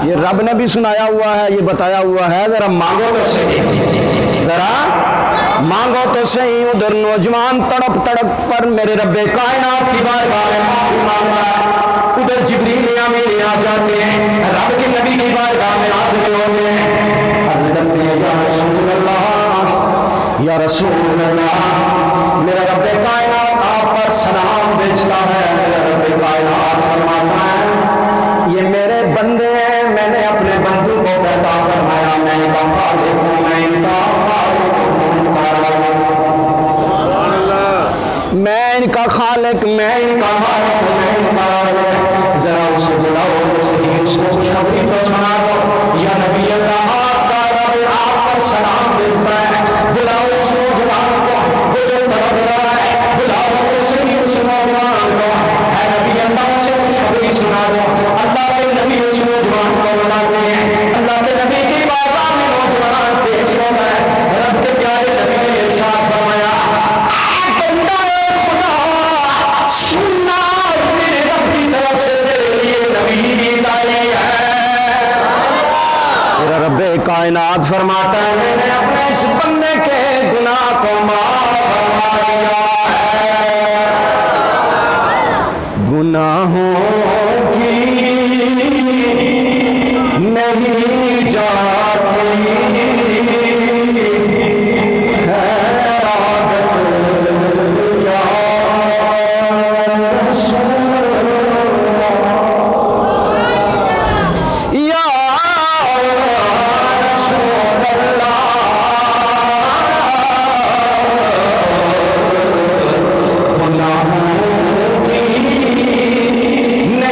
یہ رب نے بھی سنایا ہوا ہے، یہ بتایا ہوا ہے، ذرا مانگو تو صحیح، ذرا مانگو تو صحیح۔ ادھر نوجوان تڑپ تڑپ پر میرے رب کائنات کی بارگاہ میں معافی مانگتا ہے، ادھر جبریل امین آ جاتے ہیں، رب کے نبی کی بارگاہ میں حاضر ہوتے ہیں، عرض کرتے ہیں یا رسول اللہ، یا رسول اللہ، میرا رب کائنات آپ پر سلام بھیجتا ہے۔ میرا رب کائنات فرماتا ہے یہ میرے بندے ہیں، میں نے اپنے بندوں کو پیدا فرمایا، میں ان کا خالق ہوں، میں ان کا خالق ہوں، میں ان کا خالق، میں ان کا خالق ہوں، میں ان کا خالق۔ ذرا اسے بلاؤ تو صحیح، اس کو خوشخبری تو سنا دو، یا نبی اللہ آپ کا رب آپ پر سلام بھیجتا ہے، بلاؤ اس نوجوان کو، وہ جو تڑپ رہا ہے، بلاؤ تو صحیح اس نوجوان کو، اے نبی اللہ اسے خوشخبری سنا دو۔ اللہ کے نبی اس نوجوان کو بلاتے ہیں، اللہ کے نبی کی بارگاہ میں نوجوان پیش ہوتا ہے، رب کے پیارے نبی نے ارشاد فرمایا بندہ خدا سننا تیرے رب کی طرف سے تیرے لیے نبی کی تعلیم ہے۔ میرا رب کائنات فرماتا ہے میں نے اپنے اس بندے کے گناہ کو معاف فرما دیا ہے، گناہوں کی نہیں جاتی ہے عادت، یا رسول اللہ، یا رسول اللہ، گناہوں کی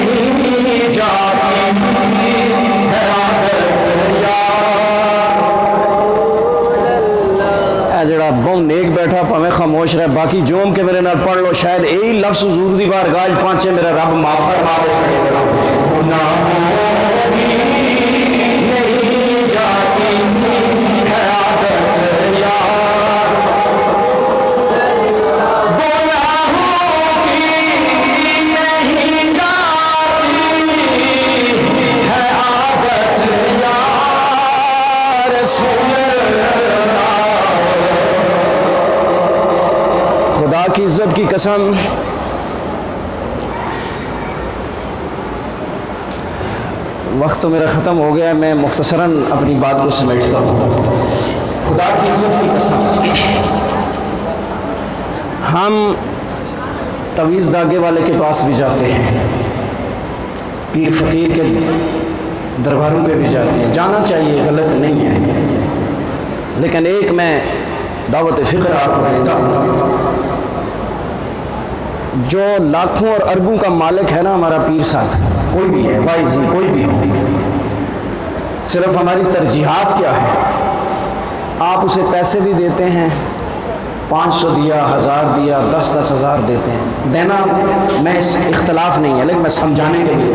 نہیں جاتی ہے عادت، یا اے جڑا بہن نیک بیٹھا پاویں خاموش رہے، باقی جوم کے میرے نال پڑھ لو، شاید یہی لفظ حضور دی بارگاہ پہنچے میرا رب معاف فرما دے۔ گناہوں کی نہیں جاتی ہے عادت، یا گناہوں کی نہیں جاتی ہے عادت، یا رسول اللہ۔ خدا کی عزت کی قسم، وقت تو میرا ختم ہو گیا ہے، میں مختصراً اپنی بات کو سمیٹتا ہوں۔ خدا کی عزت کی قسم، ہم تویز داغے والے کے پاس بھی جاتے ہیں، پیر فقیر کے درباروں پہ بھی جاتے ہیں، جانا چاہیے، غلط نہیں ہے، لیکن ایک میں دعوت فکر آپ کو دیتا ہوں، جو لاکھوں اور اربوں کا مالک ہے نا ہمارا پیر صاحب، کوئی بھی ہے، وائزی کوئی بھی ہو، صرف ہماری ترجیحات کیا ہے؟ آپ اسے پیسے بھی دیتے ہیں، 500 دیا، 1000 دیا، 10 ہزار دیتے ہیں، دینا میں اس اختلاف نہیں ہے، لیکن میں سمجھانے کے لیے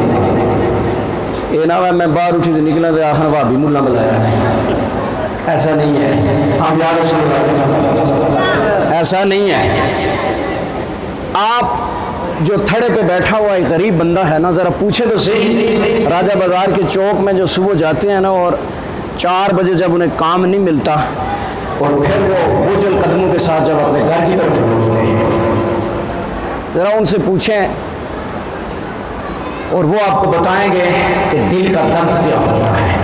یہ نہ ہے میں باہر اٹھی تو نکلا تو آخر بھابی ملا بلایا ہے، ایسا نہیں ہے، ہم یا رسول اللہ، ایسا نہیں ہے۔ آپ جو تھڑے پہ بیٹھا ہوا ایک غریب بندہ ہے نا، ذرا پوچھے تو صحیح، راجہ بازار کے چوک میں جو صبح جاتے ہیں نا اور 4 بجے جب انہیں کام نہیں ملتا اور پھر وہ بوجھل قدموں کے ساتھ جب اپنے گھر کی طرف لوٹتے ہیں، ذرا ان سے پوچھیں اور وہ آپ کو بتائیں گے کہ دل کا درد کیا ہوتا ہے،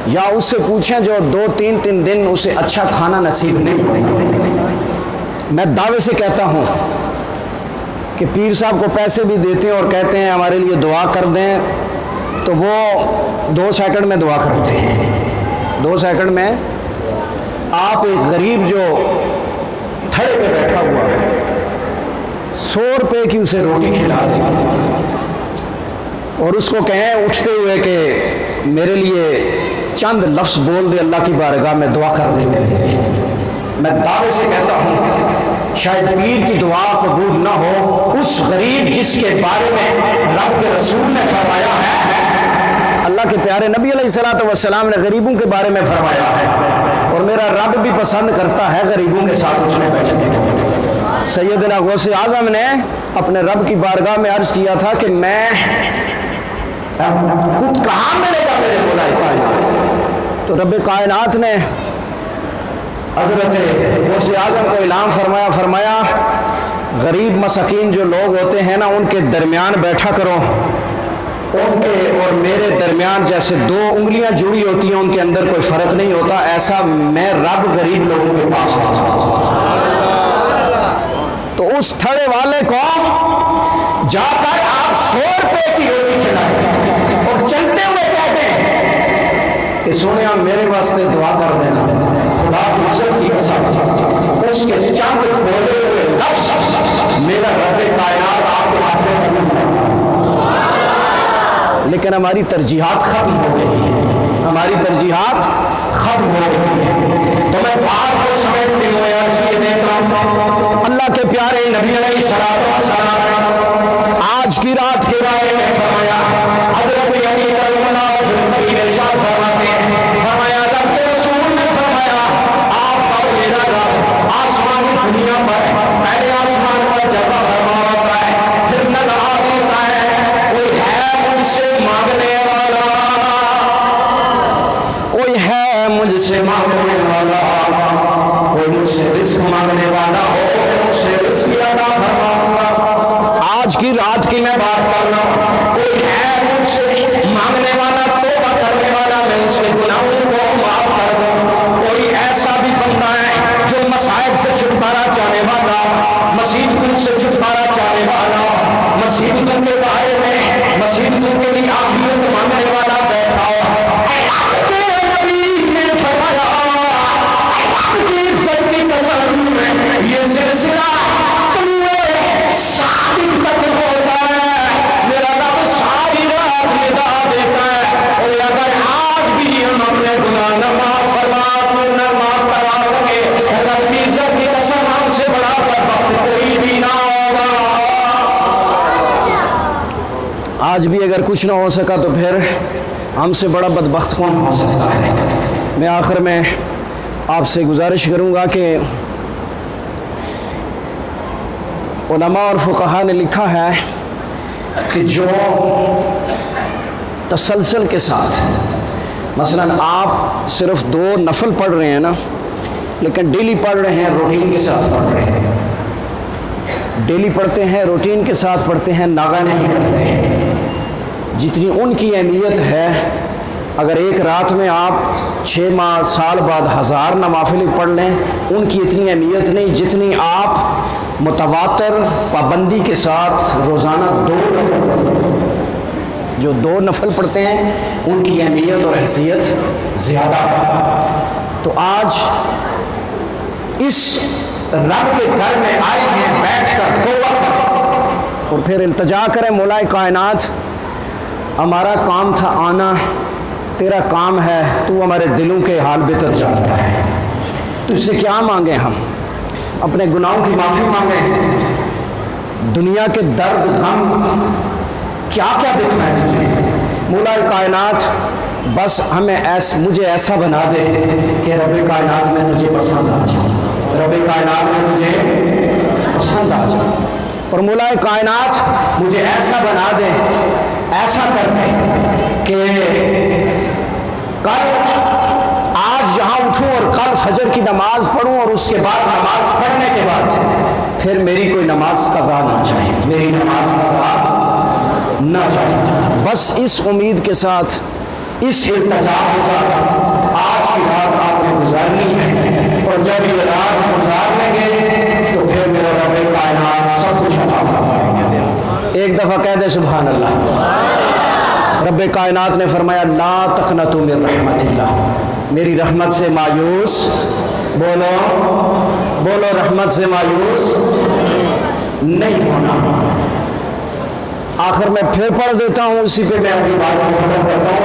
یا اس سے پوچھیں جو 2-3 دن اسے اچھا کھانا نصیب نہیں ہوتا۔ میں دعوے سے کہتا ہوں کہ پیر صاحب کو پیسے بھی دیتے ہیں اور کہتے ہیں ہمارے لیے دعا کر دیں، تو وہ 2 سیکنڈ میں دعا کرتے ہیں، 2 سیکنڈ میں۔ آپ ایک غریب جو تھڑے پہ بیٹھا ہوا ہے 100 روپے کی اسے روٹی کھلا دیں اور اس کو کہیں اٹھتے ہوئے کہ میرے لیے چند لفظ بول دے اللہ کی بارگاہ میں دعا کر دے میرے لیے، میں دعوے سے کہتا ہوں شاید پیر کی دعا قبول نہ ہو، اس غریب جس کے بارے میں رب کے رسول نے فرمایا ہے، اللہ کے پیارے نبی علیہ الصلوۃ والسلام نے غریبوں کے بارے میں فرمایا ہے، اور میرا رب بھی پسند کرتا ہے غریبوں کے ساتھ اٹھنے بیٹھنے کو۔ سیدنا غوث اعظم نے اپنے رب کی بارگاہ میں عرض کیا تھا کہ میں کچھ کہاں ملے گا मौला कायनात। तो रब कायनात ने हज़रत गौसे आज़म को ऐलान फरमाया गरीब मसाकीन जो लोग होते हैं ना, उनके दरमियान बैठा करो, उनके और मेरे दरमियान जैसे दो उंगलियां जुड़ी होती हैं, उनके अंदर कोई फ़र्क नहीं होता, ऐसा मैं रब गरीब लोगों के पास है। तो उस थड़े वाले को जाकर आप 100 रुपए की रोटी खिलाएं और चलते हुए कहते हैं कि सोनिया मेरे वास्ते दुआ कर देना, खुदा की इज्जत की कसम उसके चंद बोले हुए लफ्ज़ मेरा रब कायनात आपके हाथ में कबूल फरमा। लेकिन हमारी तरजीहात खत्म हो गई है, हमारी तरजीहात खत्म हो गई है। तो मैं बात को समझते हुए अर्ज़ किए देता हूं, अल्लाह के प्यारे नबी अलैहिस्सलाम आज की रात के बारे में फरमाया, हज़रत अली करीमुल्लाह वजह इरशाद फरमाते हैं, फरमाया रब के रसूल ने फरमाया आप और मेरा रब आसमानी दुनिया पर पहले आसमान पर जलवा फरमा होता है, फिर नज़र होता है, कोई है मुझसे मांगने वाला, कोई है मुझसे मांगने वाला, कोई मुझसे रिस्क मांगने वाला हो मुझसे रिस्क अता फरमाऊंगा। आज की रात की मैं बात कर रहा हूँ, कोई है मुझसे मांगने वाला, तौबा करने वाला, मैं उसके गुनाहों को माफ कर दूँ। कोई ऐसा भी बंदा है जो मसाइब से छुटकारा चाहने वाला, मुसीबतों से छुटकारा चाहने वाला, मुसीबतों के बारे में मुसीबतों के लिए आफियत मांगने वाला बैठा हो, ये सिलसिला सादिक तक होता है, मेरा रब सारी रात निदा देता है। और अगर आज भी हम अपने गुनाह न माफ करवा सके, रब की इज्जत की कसम हमसे बड़ा बदबख्त कोई भी ना होगा। आज भी अगर कुछ ना हो सका तो फिर हमसे बड़ा बदबख्त कौन हो सकता है। मैं आखिर में आपसे गुजारिश करूँगा कि उलमा और फुक़हा ने लिखा है कि जो तसलसल के साथ, मसलन आप सिर्फ 2 नफल पढ़ रहे हैं ना, लेकिन डेली पढ़ रहे हैं, रूटीन के साथ पढ़ रहे हैं, डेली पढ़ते हैं, रूटीन के साथ पढ़ते हैं, नागा नहीं करते हैं, जितनी उनकी अहमियत है, अगर एक रात में आप 6 माह साल बाद 1000 नवाफिल पढ़ लें, उनकी इतनी अहमियत नहीं जितनी आप मुतवातर पाबंदी के साथ रोज़ाना 2 नफल पढ़ते हैं। जो 2 नफल पढ़ते हैं उनकी अहमियत और हैसियत ज़्यादा है। तो आज इस रब के घर में आए हैं, बैठ कर तौबा करें और फिर इल्तिजा करें, मौला कायनात हमारा काम था आना, तेरा काम है, तू हमारे दिलों के हाल बेहतर जानता है, तुझसे क्या मांगे, हम अपने गुनाहों की माफ़ी मांगे, दुनिया के दर्द गम क्या क्या दिखना है तुझे, मौला कायनात बस हमें मुझे ऐसा बना दे कि रब कायनात में तुझे पसंद आ जाए, रब कायनात में तुझे पसंद आ जाए। और मौला कायनात मुझे ऐसा बना दे, ऐसा कर दे कि कल आज यहाँ उठूँ और कल फजर की नमाज पढ़ूँ और उसके बाद नमाज पढ़ने के बाद फिर मेरी कोई नमाज कज़ा ना जाए, मेरी नमाज कज़ा ना जाए। बस इस उम्मीद के साथ, इस इल्तिजा के साथ आज की रात आपने गुजारनी है, और जब ये रात गुजार लेंगे तो फिर मेरा रब कायनात सब कुछ अता फरमाएंगे। एक दफ़ा कह दे सुभान अल्लाह। रब कायनात ने फरमाया ला तक़नतू मिन रहमतिल्लाह, मेरी रहमत से मायूस, बोलो बोलो, रहमत से मायूस नहीं होना। आखिर में फिर पढ़ देता हूँ, उसी पे मैं अपनी बात को खत्म करता हूँ।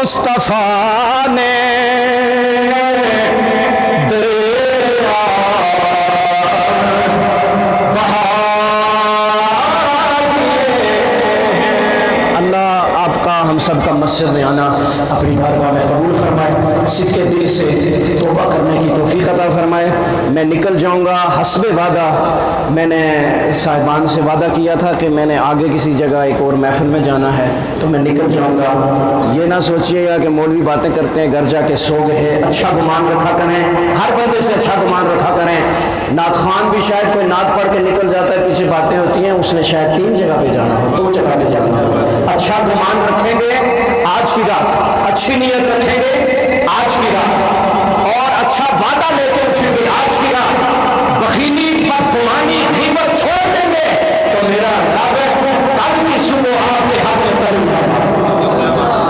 मुस्तफ़ा ने दरिया बहा दिए। अल्लाह आपका हम सब का मस्जिद में आना अपनी बारगाह में कबूल फरमाए, सिक्के दिल से तौबा करने की तौफीक अता फरमाए। मैं निकल जाऊंगा हस्बे वादा। मैंने साहिबान से वादा किया था कि मैंने आगे किसी जगह एक और महफिल में जाना है, तो मैं निकल जाऊंगा। ये ना सोचिएगा कि मौलवी बातें करते हैं घर जाके सो गए। अच्छा गुमान रखा करें, हर बंदे से अच्छा गुमान रखा करें। नात खान भी शायद कोई नात पढ़ के निकल जाता है, पीछे बातें होती हैं, उसने शायद 3 जगह पे जाना हो, 2 जगह पे जाना हो। अच्छा गुमान रखेंगे आज की रात, अच्छी नीयत रखेंगे आज की रात, और अच्छा वादा लेके उठेंगे आज की